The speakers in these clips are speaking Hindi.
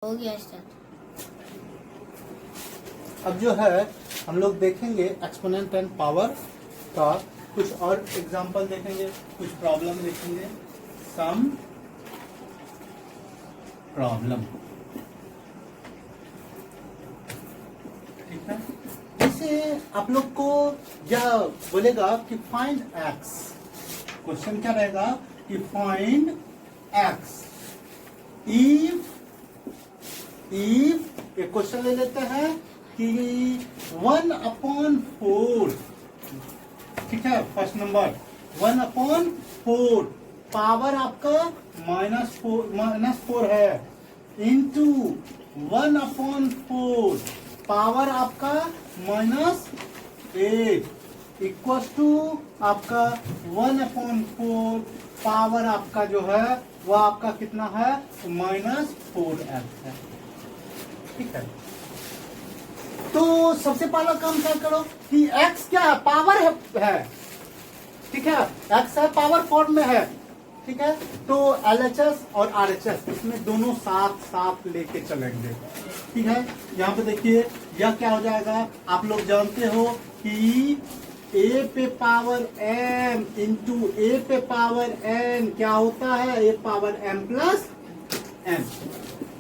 हो गया स्टार्ट। अब जो है हम लोग देखेंगे एक्सपोनेंट एंड पावर का कुछ और एग्जांपल देखेंगे, कुछ प्रॉब्लम देखेंगे, सम प्रॉब्लम। ठीक है, जैसे आप लोग को यह बोलेगा कि फाइंड एक्स। क्वेश्चन क्या रहेगा कि फाइंड एक्स इफ एक क्वेश्चन ले लेते हैं कि 1/4, ठीक है, फर्स्ट नंबर 1/4 पावर आपका -4 है इंटू 1/4 पावर आपका -8 इक्वल टू आपका 1/4 पावर आपका जो है वो आपका कितना है -4x है। ठीक है, तो सबसे पहला काम क्या करो कि x क्या है, पावर है। ठीक है, x है, पावर फॉर्म में है। ठीक है, तो LHS और RHS इसमें दोनों साथ साथ लेके चलेंगे। ठीक है, यहाँ पे देखिए यह क्या हो जाएगा, आप लोग जानते हो कि a पे पावर m इंटू a पे पावर n क्या होता है, a power m plus n।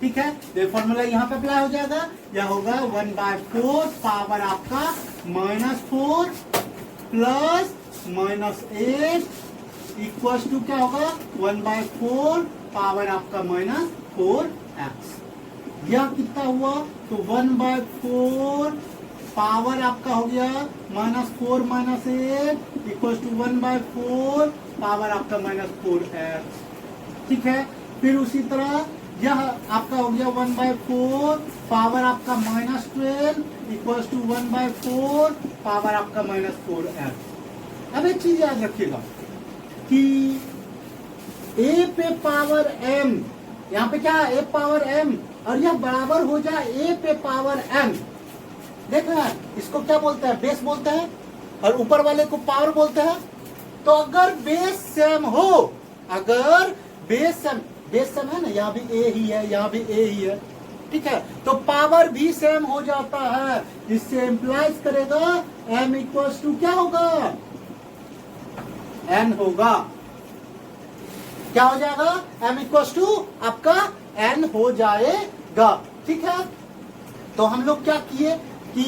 ठीक है, तो फॉर्मूला यहाँ पे अप्लाई हो जाएगा, यह होगा 1/4 पावर आपका -4 प्लस -8 इक्वल टू क्या होगा 1/4 पावर आपका -4x। यह कितना हुआ, तो 1/4 पावर आपका हो गया -4 -8 इक्वल टू 1/4 पावर आपका -4x। ठीक है, फिर उसी तरह यह आपका हो गया 1/4 पावर आपका -12 इक्वल टू 1/4 पावर आपका -4x। अब एक चीज याद रखिएगा कि a पे पावर m, यहाँ पे क्या है a पावर m, और यह बराबर हो जाए a पे पावर m। देखना इसको क्या बोलते हैं, बेस बोलते हैं, और ऊपर वाले को पावर बोलते हैं। तो अगर बेस सेम हो, अगर बेस सेम है ना, यहाँ भी a ही है, यहाँ भी a ही है। ठीक है, तो पावर भी सेम हो जाता है। इससे इंप्लाइज करेगा m इक्वल्स टू क्या होगा, n होगा। क्या हो जाएगा, m इक्वल्स टू आपका n हो जाएगा। ठीक है, तो हम लोग क्या किए कि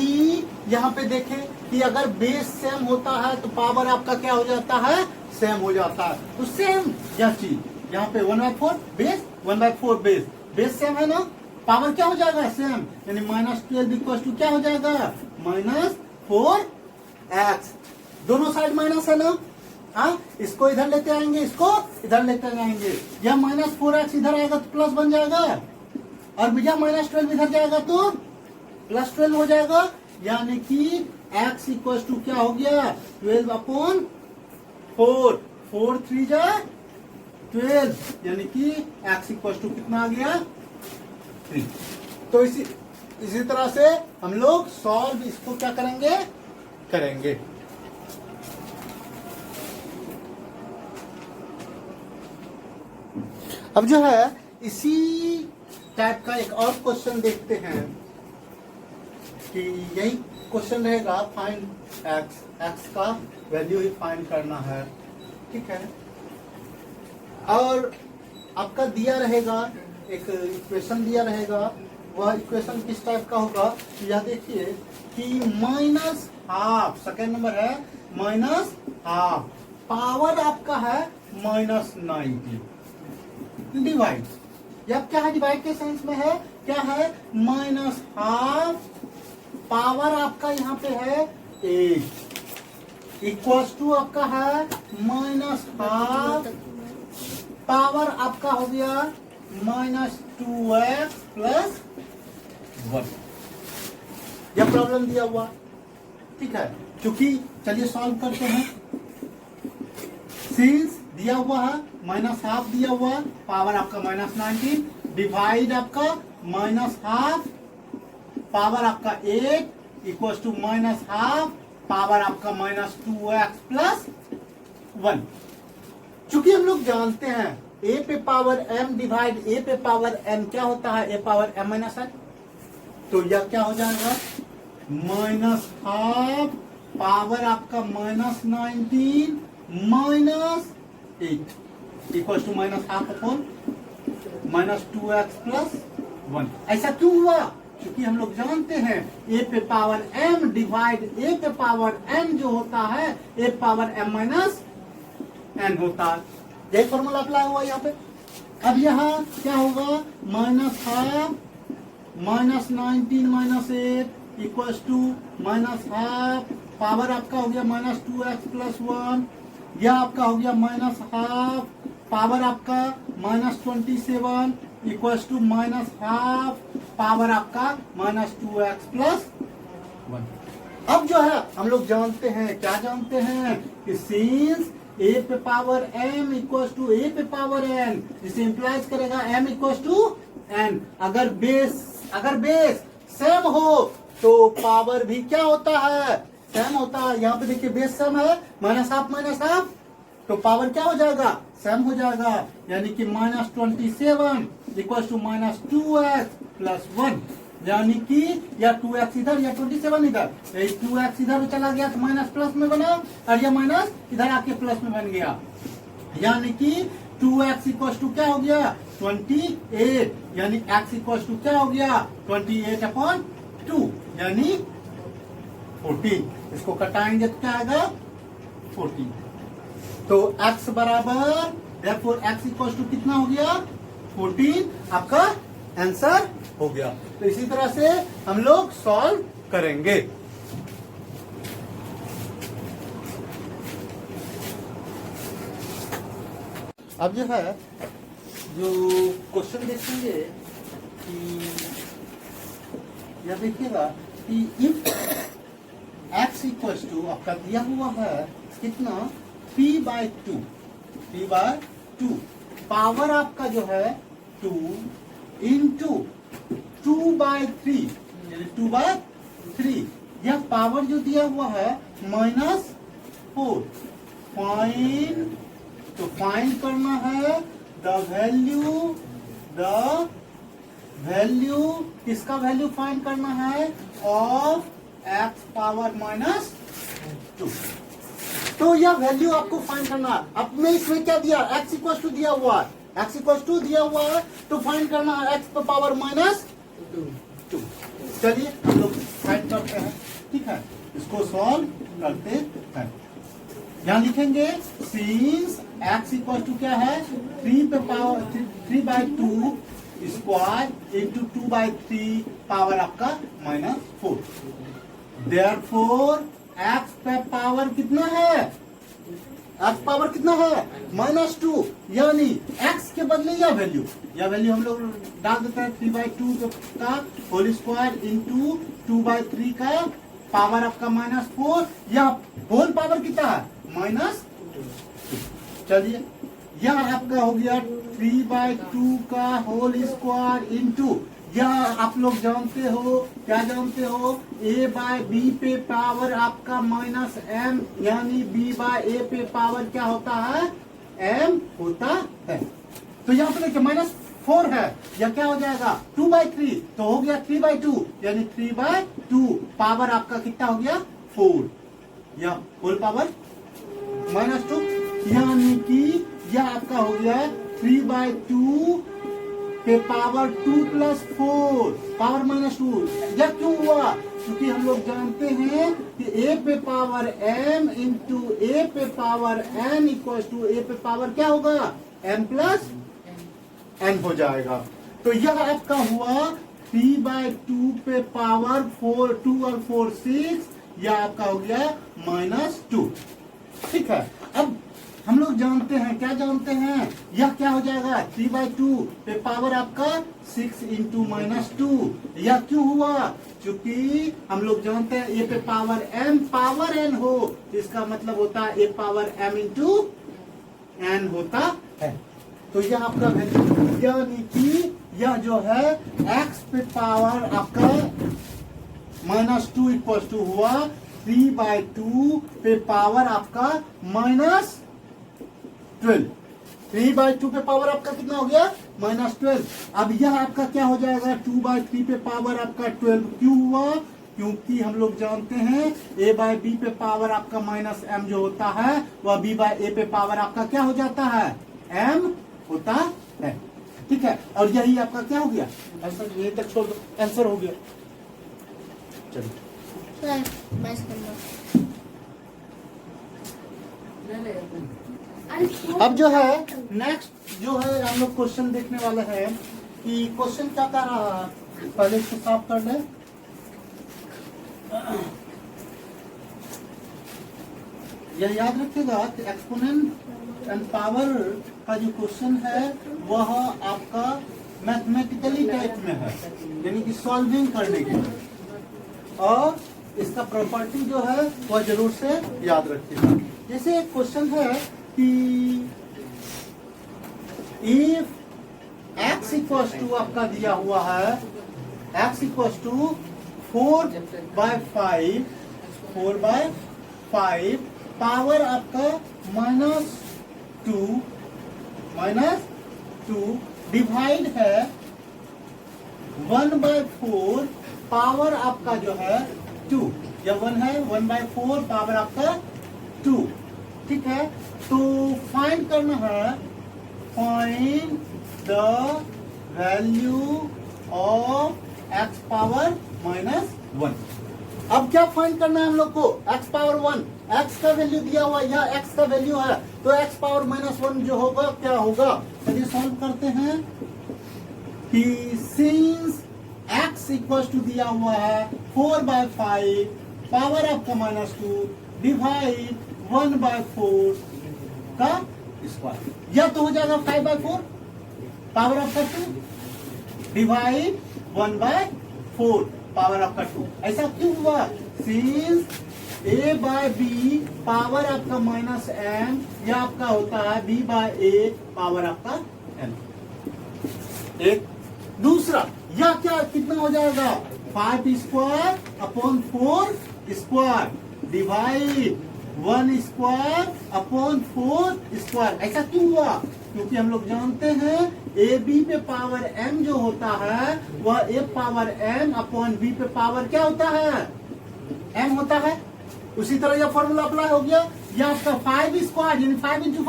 यहाँ पे देखें कि अगर बेस सेम होता है तो पावर आपका क्या हो जाता है, सेम हो जाता है। तो सेम यह चीज यहाँ पे 1/4 बेस 1/4 बेस सेम है ना, पावर क्या हो जाएगा सेम, यानी -12 इक्वल टू क्या हो जाएगा -4x। दोनों साइड माइनस है ना, हाँ, इसको इधर लेते आएंगे, इसको इधर लेते आएंगे। यह -4x इधर आएगा तो प्लस बन जाएगा, और भैया -12 इधर जाएगा तो +12 हो जाएगा। यानी कि x इक्वल टू क्या हो गया 12/4 4 3 जा 12, यानी कि x इक्वल टू कितना आ गया 3। तो इसी तरह से हम लोग सॉल्व इसको क्या करेंगे। अब जो है इसी टाइप का एक और क्वेश्चन देखते हैं कि यही क्वेश्चन रहेगा, फाइंड एक्स का वैल्यू ही फाइंड करना है। ठीक है, और आपका दिया रहेगा एक इक्वेशन दिया रहेगा, वह इक्वेशन किस टाइप का होगा, यह देखिए कि -12 सेकेंड नंबर है, -12 पावर आपका है -90 डिवाइड, यह क्या है, डिवाइड के सेंस में है, क्या है -12 पावर आपका यहाँ पे है 8 इक्वल्स टू आपका है -12 पावर आपका हो गया -2x प्लस 1। यह प्रॉब्लम दिया हुआ। ठीक है, क्योंकि चलिए सॉल्व करते हैं। सिंस दिया हुआ है -12 दिया हुआ, पावर आपका -19 डिवाइड आपका -12 पावर आपका 8 इक्वल टू -12 पावर आपका -2x प्लस 1। चूंकि हम लोग जानते हैं ए पे पावर m डिवाइड ए पे पावर n क्या होता है, a power m minus n। तो यह क्या हो जाएगा, माइनस हाफ पावर आपका minus 19 minus 8 equal to minus half upon minus 2x plus 1। ऐसा क्यों हुआ, क्योंकि हम लोग जानते हैं ए पे पावर m डिवाइड ए पे पावर n जो होता है a power m minus n होता है। यही फॉर्मूला अप्लाई हुआ यहाँ पे। अब यहाँ क्या होगा, minus half minus 19 minus 8 equal to minus half power आपका हो गया माइनस 2x प्लस 1, यह आपका हो गया माइनस हाफ पावर आपका minus 27 equal to minus half power आपका माइनस 2x प्लस 1। अब जो है हम लोग जानते हैं, क्या जानते हैं कि सिंस ए पे पावर m इक्वल टू ए पे पावर n, जिसे इंप्लाइज करेगा m इक्वल टू n। अगर बेस सेम हो तो पावर भी क्या होता है, सेम होता है। यहाँ पे देखिए बेस सेम है, माइनस हाफ, तो पावर क्या हो जाएगा, सेम हो जाएगा। यानी कि minus 27 equal to minus 2x plus 1, यानी कि या 2x इधर या 27 इधर, 2x इधर चला गया तो माइनस प्लस में बना, और यह माइनस इधर आके प्लस में बन गया। यानी कि 2x इक्वल टू क्या हो गया 28, यानी x इक्वल टू क्या हो गया 28 अपॉन 2 यानी 14। इसको कटाएंगे तो क्या आएगा 14। तो x बराबर therefore x इक्वल टू कितना हो गया 14, आपका आंसर हो गया। तो इसी तरह से हम लोग सॉल्व करेंगे। अब जो है जो क्वेश्चन देखेंगे कि यह देखिएगा कि इफ x इक्वल टू आपका दिया हुआ है कितना p/2 पावर आपका जो है 2 इंटू 2/3 यानी 2/3, यह पावर जो दिया हुआ है -4। फाइंड करना है द वैल्यू किसका वैल्यू फाइंड करना है ऑफ x पावर -2। तो यह वैल्यू आपको फाइंड करना है। अब मैं इसमें क्या दिया, x इक्वल टू दिया हुआ है, x इक्वल टू दिया हुआ है तो फाइंड करना है x पे पावर -2। चलिए हम लोग फाइंड करते हैं, ठीक है, इसको सॉल्व करते हैं। यहाँ लिखेंगे सिंस x इक्वल टू क्या है 3/2 स्क्वायर इंटू 2/3 पावर आपका -4। देयरफॉर x पे पावर कितना है, x पावर कितना है -2, यानी x के बदले यह वैल्यू हम लोग डाल देते हैं 3/2 का होल स्क्वायर इंटू 2/3 का पावर आपका -4, यह होल पावर कितना है -2। चलिए यह आपका हो गया 3/2 का होल स्क्वायर इंटू, यह आप लोग जानते हो, क्या जानते हो a/b पे पावर आपका -m, यानी b/a पे पावर क्या होता है m होता है। तो यहाँ पे देखिए -4 है, यह क्या हो जाएगा 2/3, तो हो गया 3/2 यानी 3/2 पावर आपका कितना हो गया 4, यह होल पावर -2, यानी कि यह आपका हो गया 3/2 पे पावर 2 प्लस 4 पावर -2। यह क्यों हुआ, क्योंकि हम लोग जानते हैं कि a पे पावर m इंटू a पे power n equal to a पे पावर क्या होगा m प्लस n हो जाएगा। तो यह आपका हुआ 3/2 पे पावर 4, 2 और 4 6, यह आपका हो गया -2, ठीक है। अब हम लोग जानते हैं, क्या जानते हैं, यह क्या हो जाएगा 3/2 पे पावर आपका 6 इंटू -2। यह क्यों हुआ, क्योंकि हम लोग जानते हैं a पे पावर m पावर n हो, इसका मतलब होता है a power m into n होता है। तो यह आपका वैल्यू, यानी कि यह जो है x पे पावर आपका -2 इक्वल टू हुआ 3/2 पे पावर आपका -12। 3/2 पे पावर आपका कितना हो गया -12। अब यह आपका क्या हो जाएगा 2/3 पे पावर आपका 12 क्यों हुआ क्योंकि हम लोग जानते हैं a/b पे पावर आपका -m जो होता है वह b/a पे पावर आपका क्या हो जाता है m होता है। ठीक है और यही आपका क्या हो गया आंसर यही तक छोड़ दो आंसर हो गया। चलिए अब जो है नेक्स्ट जो है हम लोग क्वेश्चन देखने वाले हैं कि क्वेश्चन क्या कर रहा है पहले इसको साफ कर ले। यह याद रखिएगा कि एक्सपोनेंट एंड पावर का जो क्वेश्चन है वह आपका मैथमेटिकली टाइप में है यानी कि सॉल्विंग करने के लिए और इसका प्रॉपर्टी जो है वह जरूर से याद रखिएगा। जैसे एक क्वेश्चन है कि इफ x इक्वल्स टू आपका दिया हुआ है x इक्वल्स टू 4/5 पावर आपका -2 डिवाइड है 1/4 पावर आपका जो है 2 जब 1 है 1/4 पावर आपका 2। ठीक है तो फाइंड करना है find the value of x power -1। अब क्या फाइंड करना है हम लोग को x पावर 1 x का वैल्यू दिया हुआ यह x का वैल्यू है तो x पावर -1 जो होगा क्या होगा। चलिए सॉल्व करते हैं कि सिंस x इक्वल टू दिया हुआ है 4/5 पावर आपका -2 डिवाइड 1/4 का स्क्वायर यह तो हो जाएगा 5/4 पावर आपका 2 डिवाइड 1/4 पावर आपका 2। ऐसा क्यों हुआ सिंस a/b पावर आपका -m यह आपका होता है b/a पावर आपका m। एक दूसरा यह क्या कितना हो जाएगा 5² / 4² डिवाइड 1² / 4² ऐसा क्यों हुआ क्योंकि हम लोग जानते हैं ab पे पावर m जो होता है वह a power m upon b पे पावर क्या होता है m होता है। उसी तरह यह फॉर्मूला अप्लाई हो गया यह आपका 5² यानी 5 ×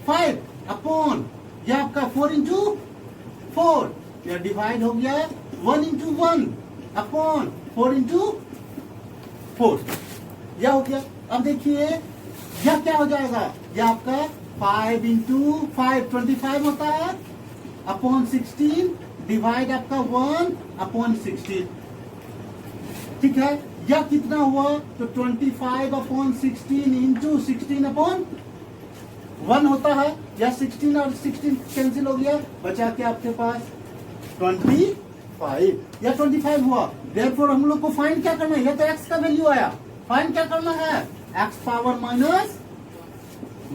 5 अपॉन यह आपका 4 × 4 यह डिवाइड हो गया 1 × 1 अपॉन 4 × 4 यह हो गया। अब देखिए यह क्या हो जाएगा यह आपका 5 × 5 25 होता है अपॉन 16 डिवाइड आपका 1 अपॉन 16। ठीक है यह कितना हुआ तो 25 अपॉन 16 इंटू 16 अपॉन 1 होता है या 16 और 16 कैंसिल हो गया बचा के आपके पास 25 या 25 हुआ। देयरफॉर हम लोग को फाइंड क्या करना है यह तो x का वैल्यू आया फाइंड क्या करना है x पावर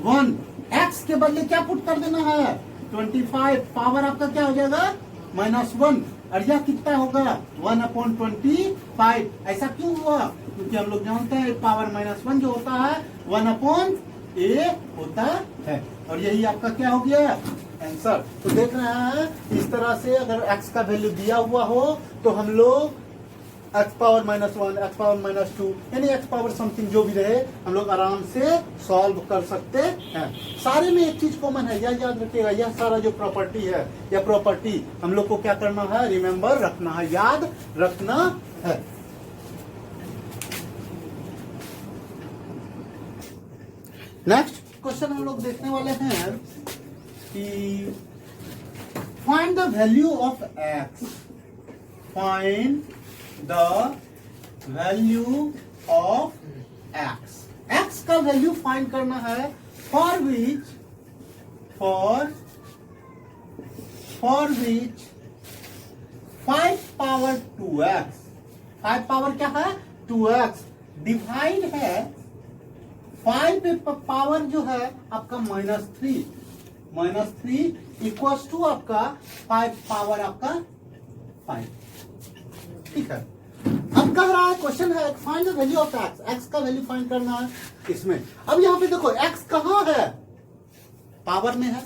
-1 x के बदले क्या पुट कर देना है 25 पावर आपका क्या हो जाएगा -1 और यह कितना होगा 1/25। ऐसा क्यों हुआ क्योंकि हम लोग जानते हैं पावर -1 जो होता है 1/a होता है और यही आपका क्या हो गया आंसर। तो देख रहे हैं इस तरह से अगर x का वैल्यू दिया हुआ हो तो हम लोग x पावर -1 x पावर -2 यानी x पावर समथिंग जो भी रहे हम लोग आराम से सॉल्व कर सकते हैं। सारे में एक चीज कॉमन है यह याद रखिएगा यह सारा जो प्रॉपर्टी है यह प्रॉपर्टी हम लोग को क्या करना है रिमेम्बर रखना है याद रखना है। नेक्स्ट क्वेश्चन हम लोग देखने वाले हैं कि find the value of x find the value of x का वैल्यू फाइंड करना है for which 5 power 2x 5 power क्या है 2x डिवाइड है 5 पे पावर जो है आपका -3 इक्वल्स टू आपका 5 पावर आपका 5। ठीक है अब कह रहा है क्वेश्चन है find the value of x का वैल्यू फाइंड करना है इसमें। अब यहाँ पे देखो x कहाँ है पावर में है,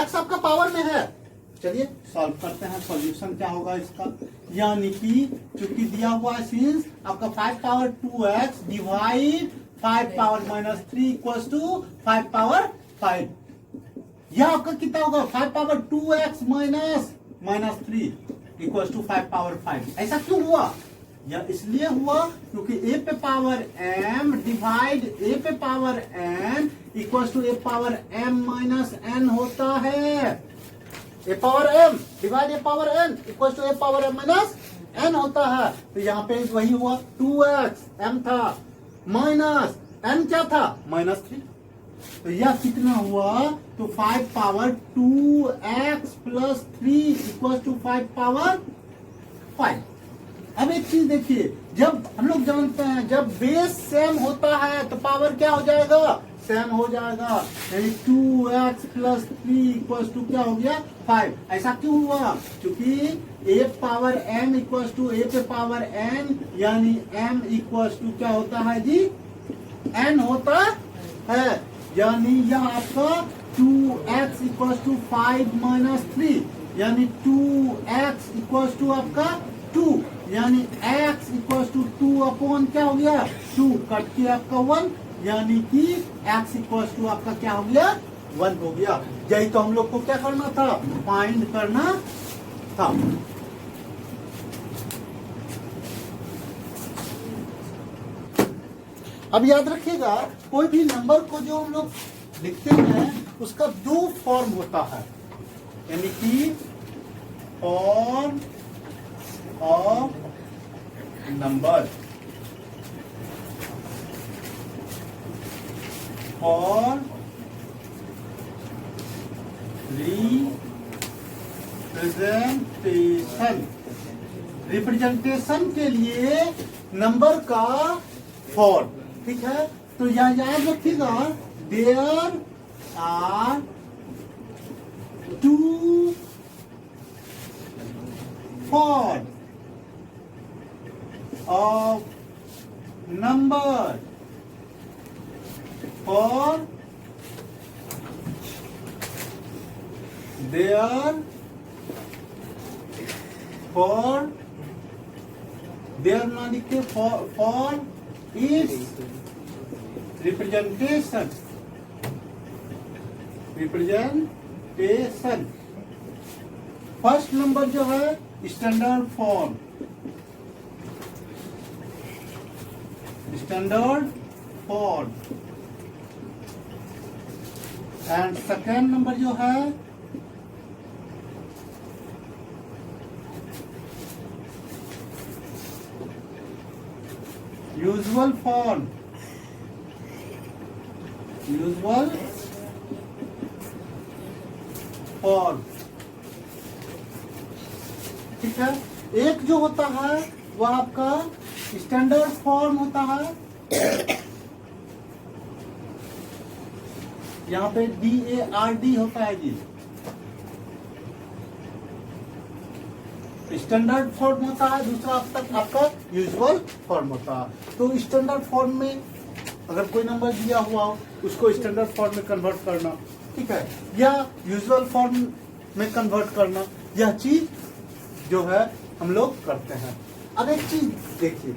x आपका पावर में है। चलिए सॉल्व करते हैं, सॉल्यूशन क्या होगा इसका। यानी कि चूंकि दिया हुआ है सिंस आपका 5 power 2x divide 5 power minus 3 equals to 5 power 5। यह आपका कितना होगा 5 power 2x minus 3 equals to 5 power 5। ऐसा क्यों हुआ? यह इसलिए हुआ क्योंकि a पे पावर m डिवाइड a पे power n equals to a power m minus n होता है। a power m divide a power n equals to a power m minus n होता है। तो यहाँ पे वही हुआ 2x m था माइनस n क्या था -3। तो यह कितना हुआ? तो 5 power 2x plus 3 equals to 5 power 5। अब एक चीज देखिए, जब हम लोग जानते हैं जब बेस सेम होता है तो पावर क्या हो जाएगा? सेम हो जाएगा। यानी 2x प्लस 3 इक्वल्स टू क्या हो गया 5। ऐसा क्यों हुआ? क्योंकि a power m equals to a पे पावर n यानी m इक्वल्स टू क्या होता है जी? n होता है। यानी यह आपका 2x इक्वल्स टू 5 माइनस 3 यानी 2x इक्वल्स टू आपका 2 यानी x इक्वल्स टू 2 अपॉन क्या हो गया 2 कट के आपका 1 यानी कि x इक्वल्स टू आपका क्या हो गया 1 हो गया। यही तो हम लोग को क्या करना था? फाइंड करना था। अब याद रखिएगा कोई भी नंबर को जो हम लोग लिखते हैं उसका 2 फॉर्म होता है। यानी कि form of number, for representation के लिए नंबर का फॉर्म, ठीक है। तो यहाँ याद रखिएगा there are 2 form of number for their ना लिखते for its representation। First number जो है standard form, and second number जो है यूजुअल फॉर्म, ठीक है। एक जो होता है वह आपका स्टैंडर्ड फॉर्म होता है। यहाँ पे DARD होता है जी, स्टैंडर्ड फॉर्म होता है। दूसरा अब तक आपका यूजुअल फॉर्म होता है। तो स्टैंडर्ड फॉर्म में अगर कोई नंबर दिया हुआ हो उसको स्टैंडर्ड फॉर्म में कन्वर्ट करना, ठीक है, या यूजुअल फॉर्म में कन्वर्ट करना, यह चीज जो है हम लोग करते हैं। अब एक चीज देखिए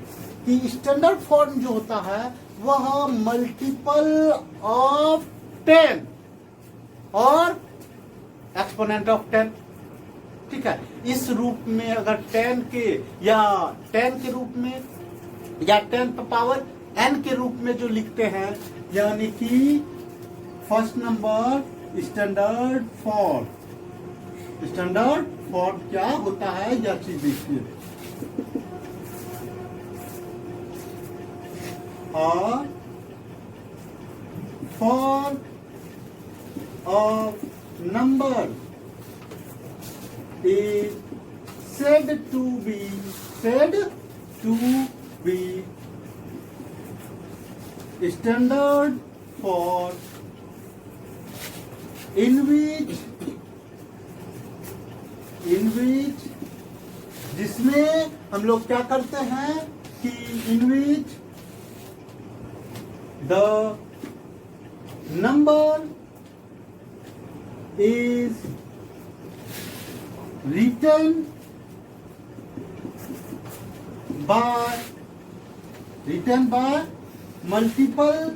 कि स्टैंडर्ड फॉर्म जो होता है वह मल्टीपल ऑफ 10 और एक्सपोनेंट ऑफ 10, ठीक है। इस रूप में अगर 10 के या 10 के रूप में या 10 पावर n के रूप में जो लिखते हैं, यानी कि फर्स्ट नंबर स्टैंडर्ड फॉर्म क्या होता है यह चीज देखिए। और form of number is said to be standard for in which जिसमें हम लोग क्या करते हैं कि in which the number is written by multiple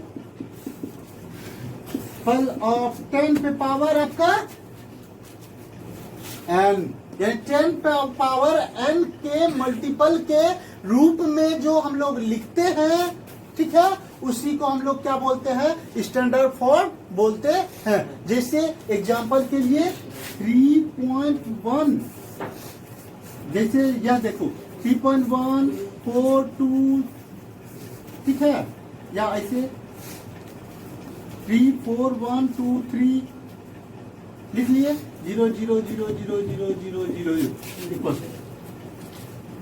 of 10 पे पावर आपका n, यानी 10 पे पावर n के मल्टीपल के रूप में जो हम लोग लिखते हैं, ठीक है, उसी को हम लोग क्या बोलते हैं, स्टैंडर्ड फॉर्म बोलते हैं। जैसे एग्जांपल के लिए 3.1, जैसे यह देखो 3.1 4 2, ठीक है, या ऐसे 3 4 1 2 3 लिख लिए 0 0 0 0 0 0 0 इक्वल,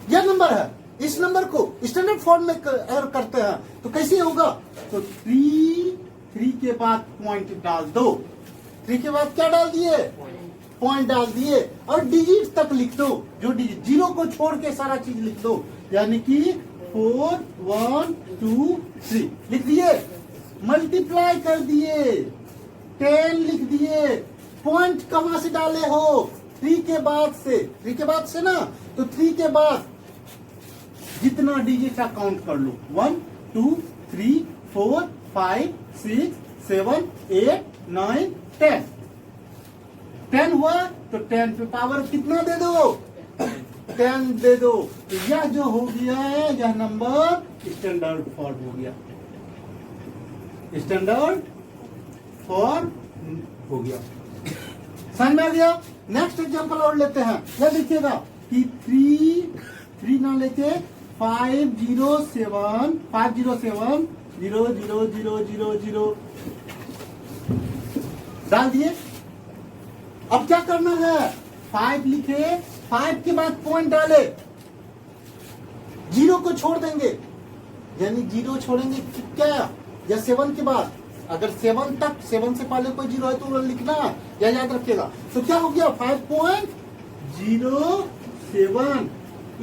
यह नंबर है। इस नंबर को स्टैंडर्ड फॉर्म में अगर करते हैं तो कैसे होगा, तो 3 के बाद पॉइंट डाल दो, 3 के बाद क्या डाल दिए, पॉइंट डाल दिए, और डिजिट तक लिख दो, जो डिजिट 0 को छोड़ के सारा चीज लिख दो, यानी कि 4 1 2 3 लिख दिए, मल्टीप्लाई कर दिए, 10 लिख दिए। पॉइंट कहां से डाले हो, 3 के बाद से, 3 के बाद से ना, तो 3 के बाद जितना डिजिट का काउंट कर लो, 1 2 3 4 5 6 7 8 9 10, 10 हुआ तो 10 पे पावर कितना दे दो, 10 दे दो। तो यह जो हो गया है, यह नंबर स्टैंडर्ड फॉर्म हो गया, स्टैंडर्ड फॉर्म हो गया। समझ में आ गया। नेक्स्ट एग्जांपल और लेते हैं, यह लिखिएगा कि 3 ना लेके 507 0 0 0 0 0 डाल दिए। अब क्या करना है, 5 लिखे, 5 के बाद पॉइंट डाले, 0 को छोड़ देंगे, यानी 0 छोड़ेंगे क्या, या 7 के बाद, अगर 7 तक, 7 से पहले कोई 0 है तो लिखना, या याद रखिएगा। तो क्या हो गया, 5.07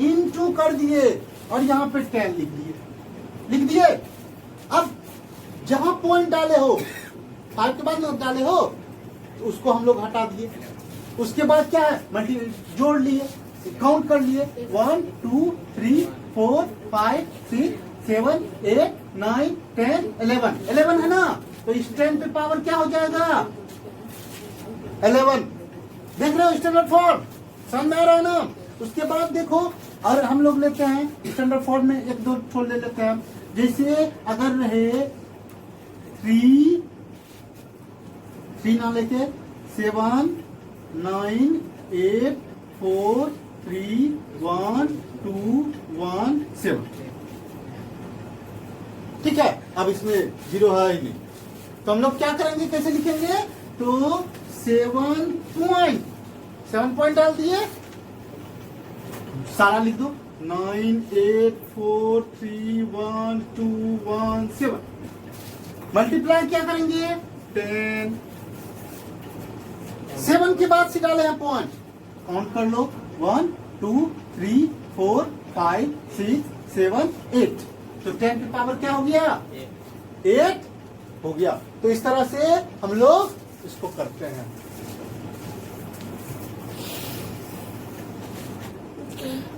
इंटू कर दिए, और यहाँ पे 10 लिख दिए। अब जहां पॉइंट डाले हो, 5 के बाद डाले हो, तो उसको हम लोग हटा दिए। उसके बाद क्या है, जोड़ लिए, काउंट कर लिए, 1 2 3 4 5 6 7 8 9 10 11 है ना, तो इस 10 पे पावर क्या हो जाएगा, 11। देख रहे हो स्टैंडर्ड फॉर्म, समझ में आ रहा है ना। उसके बाद देखो, और हम लोग लेते हैं स्टैंडर्ड फॉर्म में एक दो छोड़ ले लेते हैं, जैसे अगर रहे 3 ना लेके 7 9 8 4 3 1 2 1 7, ठीक है। अब इसमें 0 है ही नहीं, तो हम लोग क्या करेंगे, कैसे लिखेंगे, तो 7 पॉइंट डाल दिए, सारा लिख दो, 9 8 4 3 1 2 1 7, मल्टीप्लाई क्या करेंगे, 10, 7 के बाद से डाले हैं पॉइंट, काउंट कर लो, 1 2 3 4 5 6 7 8, तो 10 की पावर क्या हो गया, 8 हो गया। तो इस तरह से हम लोग इसको करते हैं।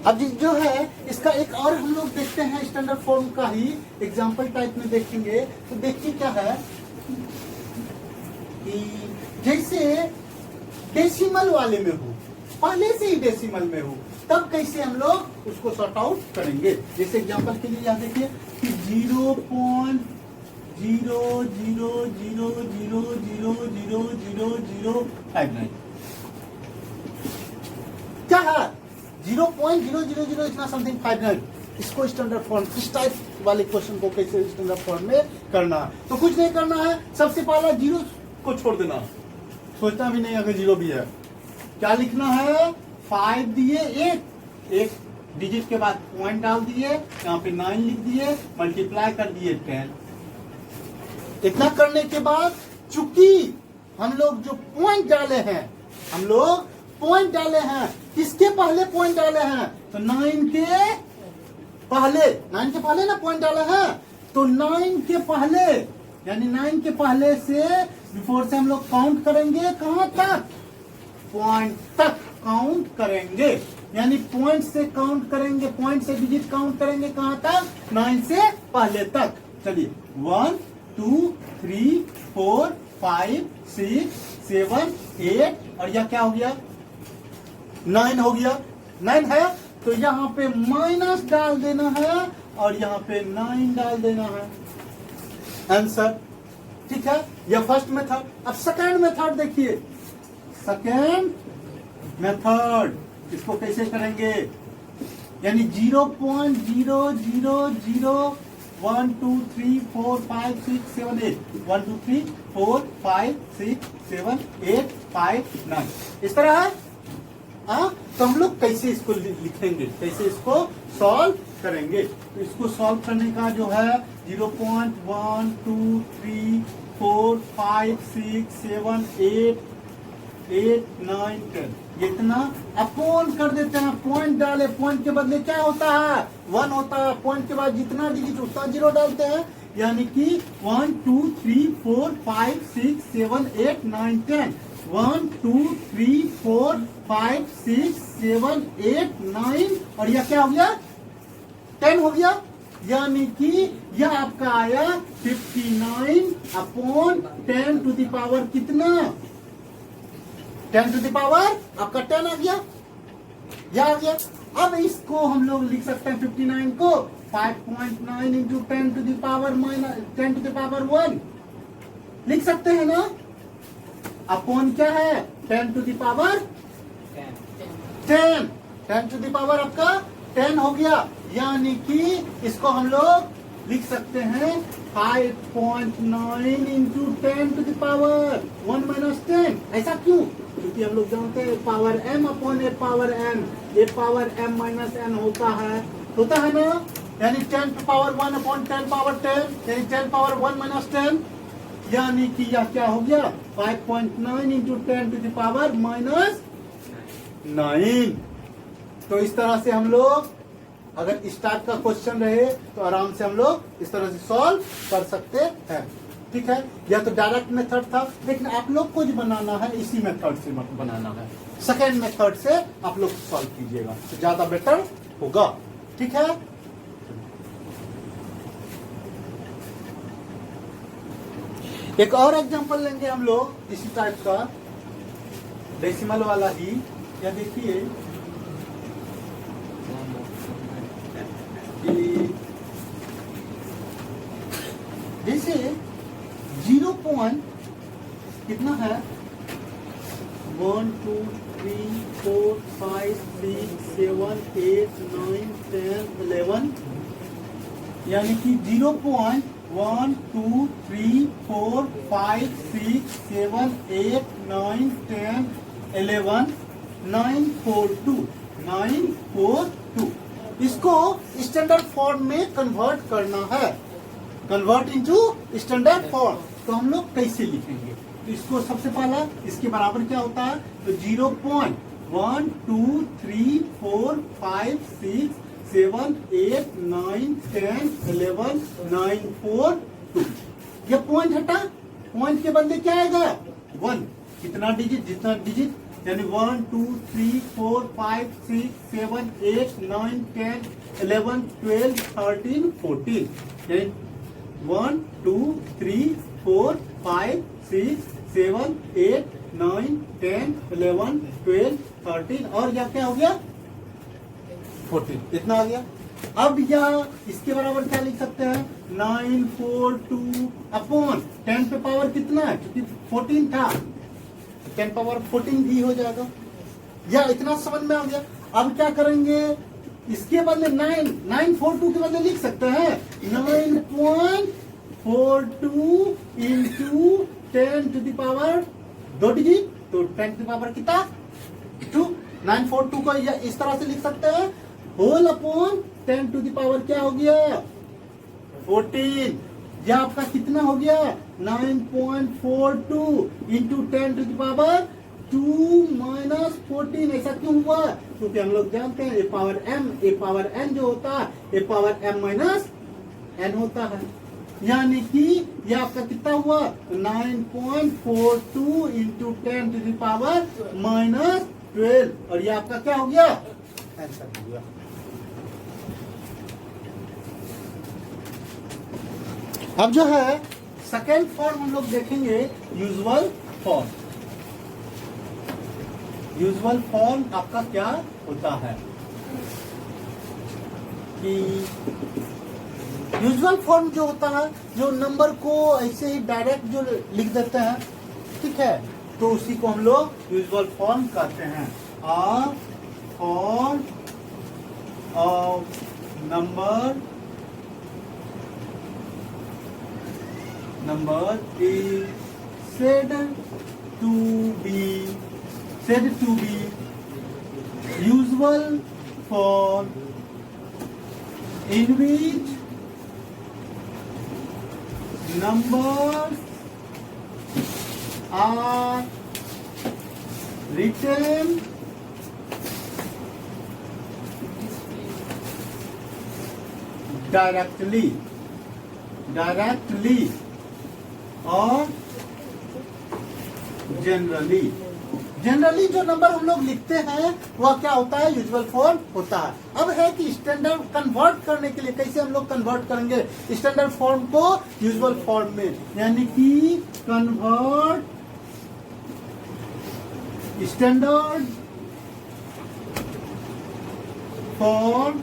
अब जो है इसका एक और हम लोग देखते हैं, स्टैंडर्ड फॉर्म का ही एग्जांपल टाइप में देखेंगे। तो देखिए क्या है कि जैसे डेसिमल वाले में हो, पहले से ही डेसिमल में हो, तब कैसे हम लोग उसको सॉर्ट आउट करेंगे। जैसे एग्जांपल के लिए यहाँ देखिए कि 0.0000000059 क्या है, 0.000 इतना समथिंग 59। इसको स्टैंडर्ड फॉर्म, इस टाइप वाले क्वेश्चन को कैसे स्टैंडर्ड फॉर्म में करना है, तो कुछ नहीं करना है, सबसे पहला 0 को छोड़ देना, सोचना भी नहीं अगर 0 भी है। क्या लिखना है, 5 दिए, एक डिजिट के बाद पॉइंट डाल दिए, यहाँ पे 9 लिख दिए, मल्टीप्लाई कर दिए 10। इतना करने के बाद चूंकि हम लोग जो पॉइंट डाले हैं, हम लोग पॉइंट डाले हैं, किसके पहले पॉइंट डाले हैं, तो 9 के पहले ना पॉइंट डाले हैं, तो 9 के पहले यानी 9 के पहले से बिफोर से हम लोग काउंट करेंगे कहां तक, पॉइंट तक काउंट करेंगे, यानी पॉइंट से काउंट करेंगे, पॉइंट से डिजिट काउंट करेंगे कहां तक, 9 से पहले तक। चलिए 1 2 3 4 5 6 7 8 और यह क्या हो गया, 9 हो गया। 9 है तो यहाँ पे माइनस डाल देना है और यहाँ पे 9 डाल देना है, आंसर। ठीक है, यह फर्स्ट मेथड। अब सेकेंड मेथड देखिए, सेकेंड मेथड इसको कैसे करेंगे, यानी 0.0001 2 3 4 5 6 7 8 1 2 3 4 5 6 7 8 5 9 इस तरह है। तो हम लोग कैसे इसको लिखेंगे, कैसे इसको सॉल्व करेंगे, तो इसको सॉल्व करने का जो है 0.1 2 3 4 5 6 7 8 8 9 10 इतना अपोन कर देते हैं, पॉइंट डाले, पॉइंट के बदले क्या होता है, 1 होता है, पॉइंट के बाद जितना डिजिट उतना 0 डालते हैं, यानी कि 1 2 3 4 5 6 7 8 9 10 1 2 3 4 5 6 7 8 9 और यह क्या हो गया, 10 हो गया, यानी कि यह आपका आया 59 अपॉन 10 टू द पावर कितना, 10 टू द पावर आपका 10 आ गया, यह आ गया। अब इसको हम लोग लिख सकते हैं 59 को 5.9 into 10 to the power minus 10 to the power 1 लिख सकते हैं ना, अपॉन क्या है 10 to the power 10 10 to the power आपका 10 हो गया, यानी कि इसको हम लोग लिख सकते हैं 5.9 into 10 to the power 1 minus 10। ऐसा क्यों, क्योंकि हम लोग जानते हैं power m upon a power n, a power m minus n होता है ना, यानी 10 टू पावर 1 अपॉन 10 पावर 10, यानी 10 पावर 1 माइनस 10, यानी कि यह क्या हो गया 5.9 into 10 to the power minus 9। तो इस तरह से हम लोग अगर स्टार्ट का क्वेश्चन रहे तो आराम से हम लोग इस तरह से सॉल्व कर सकते हैं। ठीक है, यह तो डायरेक्ट मेथड था, लेकिन आप लोग को जो बनाना है इसी मेथड से बनाना है, सेकेंड मेथड से आप लोग सॉल्व कीजिएगा तो ज्यादा बेटर होगा। ठीक है, एक और एग्जांपल लेंगे हम लोग इसी टाइप का, डेसिमल वाला ही। या देखिए जैसे 0 पॉइंट कितना है 1 2 3 4 5 6 7 8 9 10 11, यानी कि 0.1 2 3 4 5 6 7 8 9 10 11 942 इसको स्टैंडर्ड फॉर्म में कन्वर्ट करना है, कन्वर्ट इनटू स्टैंडर्ड फॉर्म। तो हम लोग कैसे लिखेंगे, तो इसको सबसे पहला इसके बराबर क्या होता है, तो 0.1 2 3 4 5 6 7 8 9 10 11 942 ये पॉइंट हटा, पॉइंट के बदले क्या आएगा 1, कितना डिजिट, जितना डिजिट, यानी 1 2 3 4 5 6 7 8 9 10 11 12 13 14, यानी 1 2 3 4 5 6 7 8 9 10 11 12 13 और यह क्या हो गया 14, इतना आ गया। अब यह इसके बराबर क्या लिख सकते हैं 942 अपॉन 10 पे पावर कितना है, क्योंकि 14 था 10 पावर 14 भी हो जाएगा, या इतना समझ में आ गया। अब क्या करेंगे, इसके बदले 942 के बदले लिख सकते हैं 9.42 into 10 to the power 2 digit, तो 10 टू द पावर कितना 2, 942 को इस तरह से लिख सकते हैं whole upon 10 to the power क्या हो गया 14, यह आपका कितना हो गया 9.42 into 10 to the power 2 minus 14। ऐसा क्यों हुआ, क्योंकि हम लोग जानते हैं ए पावर एन जो होता है a power m minus n होता है। यानी कि ये आपका कितना हुआ 9.42 इंटू 10 टू द पावर -12 और ये आपका क्या हो गया आंसर हो गया। अब जो है सेकेंड फॉर्म हम लोग देखेंगे यूजुअल फॉर्म। यूजुअल फॉर्म आपका क्या होता है कि यूजुअल फॉर्म जो होता है जो नंबर को ऐसे ही डायरेक्ट जो लिख देते हैं, ठीक है, तो उसी को हम लोग यूजुअल फॉर्म कहते हैं। A form of number is said to be usual form in which numbers are written directly और जनरली जो नंबर हम लोग लिखते हैं वह क्या होता है यूजुअल फॉर्म होता है। अब है कि स्टैंडर्ड कन्वर्ट करने के लिए कैसे हम लोग कन्वर्ट करेंगे स्टैंडर्ड फॉर्म को यूजुअल फॉर्म में, यानी कि convert standard form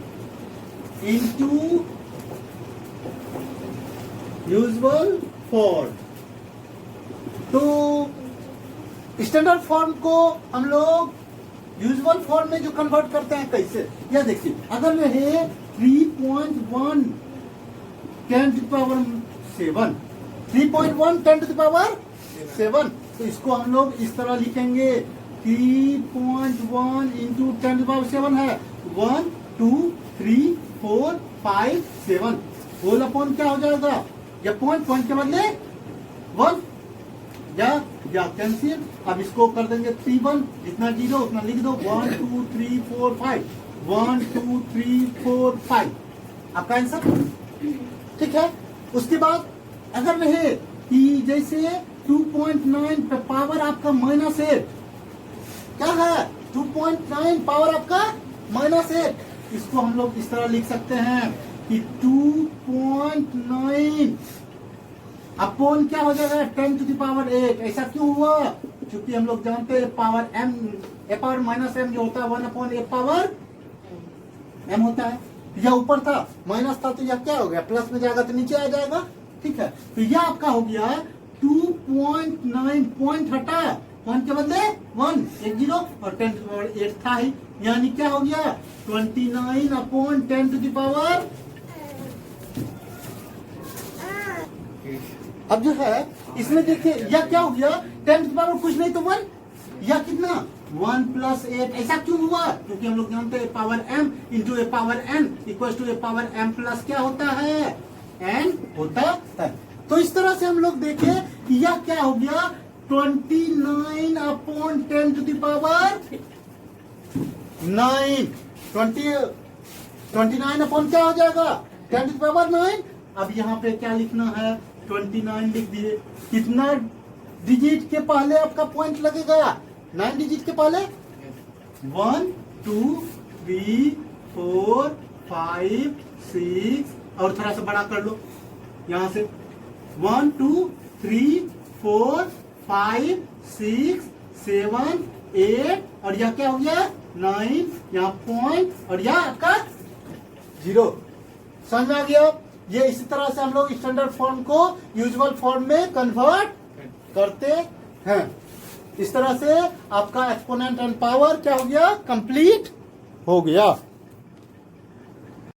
into usual form. तो स्टैंडर्ड फॉर्म को हम लोग यूजुअल फॉर्म में जो कन्वर्ट करते हैं कैसे, यह देखिए अगर यह है 3.1 10 टू पावर 7 3.1 10 टू पावर 7 तो इसको हम लोग इस तरह लिखेंगे 3.1 इंटू 10 टू पावर 7 है 1 2 3 4 5 7 होल अपॉन क्या हो जाएगा या पॉइंट के बदले 1 या कैंसिल। अब इसको कर देंगे 3 जितना 0 उतना लिख दो 1 2 3 4 5 1 2 3 4 5 आपका आंसर, ठीक है। उसके बाद अगर रहे कि जैसे 2.9 पे पावर आपका -8 क्या है 2.9 पावर आपका -8 इसको हम लोग इस तरह लिख सकते हैं कि 2.9 अपॉन क्या हो जाएगा 10 टू द पावर 8। ऐसा क्यों हुआ क्योंकि हम लोग जानते हैं पावर m ए पावर -m जो होता है 1 अपॉन ए पावर m होता है। यह ऊपर था माइनस था तो यह क्या हो गया प्लस में जाएगा तो नीचे आ जाएगा, ठीक है। तो यह आपका हो गया 2.9 पॉइंट हटा 1 के बदले 1 एक 0 और 10 टू द पावर 8 था ही, यानी क्या हो गया 29 अपॉन 10 टू द पावर। अब जो है इसमें देखिए यह क्या हो गया 10 टू द पावर कुछ नहीं तो 1 या कितना 1 + 8 ऐसा क्यों हुआ क्योंकि हम लोग जानते हैं power m into a power n equal to a power m plus क्या होता है n होता है। तो इस तरह से हम लोग देखें कि यह क्या हो गया 29 upon 10 to the power 9 29 upon क्या हो जाएगा 10 टू द पावर 9। अब यहाँ पे क्या लिखना है 29 लिख दिए, कितना डिजिट के पहले आपका पॉइंट लगेगा 9 डिजिट के पहले 1 2 3 4 5 6 और थोड़ा सा बड़ा कर लो यहाँ से 1 2 3 4 5 6 7 8 और यह क्या हो गया 9 यहाँ पॉइंट और यह आपका 0। समझ में आ गया। ये इसी तरह से हम लोग स्टैंडर्ड फॉर्म को यूजुअल फॉर्म में कन्वर्ट करते हैं। इस तरह से आपका एक्सपोनेंट एंड पावर क्या हो गया कंप्लीट हो गया।